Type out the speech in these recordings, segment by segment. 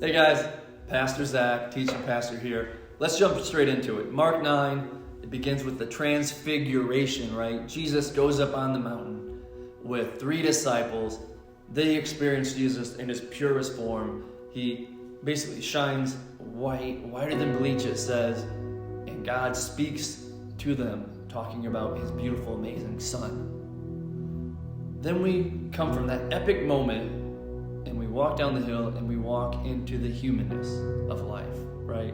Hey guys, Pastor Zach, teaching pastor here. Let's jump straight into it. Mark 9, it begins with the transfiguration, right? Jesus goes up on the mountain with 3 disciples. They experience Jesus in his purest form. He basically shines whiter than bleach, it says, and God speaks to them, talking about his beautiful, amazing Son. Then we come from that epic moment and we walk down the hill and we walk into the humanness of life, right?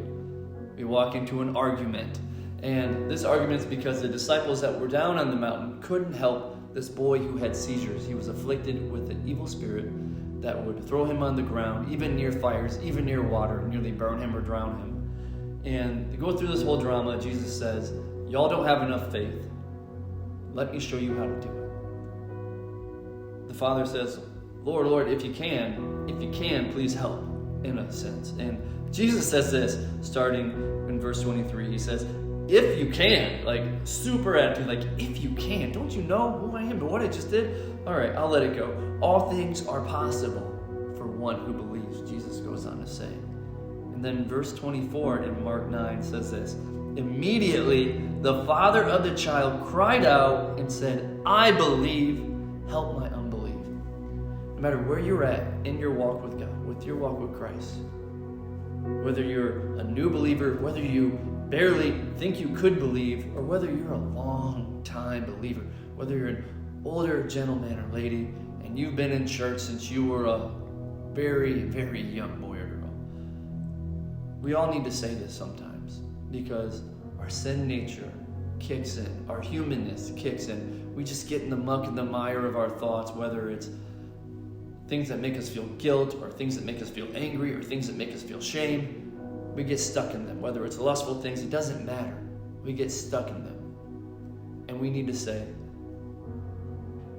We walk into an argument. And this argument is because the disciples that were down on the mountain couldn't help this boy who had seizures. He was afflicted with an evil spirit that would throw him on the ground, even near fires, even near water, nearly burn him or drown him. And to go through this whole drama, Jesus says, y'all don't have enough faith. Let me show you how to do it. The Father says, Lord, Lord, if you can, please help, in a sense. And Jesus says this, starting in verse 23. He says, if you can, like super attitude, like if you can, don't you know who I am, but what I just did? All right, I'll let it go. All things are possible for one who believes, Jesus goes on to say. And then verse 24 in Mark 9 says this, immediately the father of the child cried out and said, I believe, help my unbelief. No matter where you're at in your walk with God, with your walk with Christ, whether you're a new believer, whether you barely think you could believe, or whether you're a long-time believer, whether you're an older gentleman or lady, and you've been in church since you were a very, very young boy or girl, we all need to say this sometimes, because our sin nature kicks in, our humanness kicks in. We just get in the muck and the mire of our thoughts, whether it's things that make us feel guilt, or things that make us feel angry, or things that make us feel shame. We get stuck in them. Whether it's lustful things, it doesn't matter. We get stuck in them. And we need to say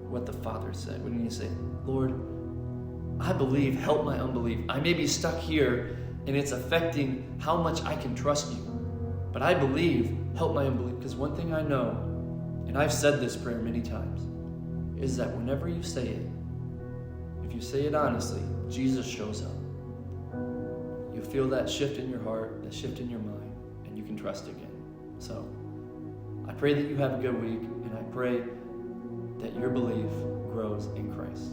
what the Father said. We need to say, Lord, I believe, help my unbelief. I may be stuck here, and it's affecting how much I can trust you. But I believe, help my unbelief. Because one thing I know, and I've said this prayer many times, is that whenever you say it, if you say it honestly, Jesus shows up. You feel that shift in your heart, that shift in your mind, and you can trust again. So, I pray that you have a good week, and I pray that your belief grows in Christ.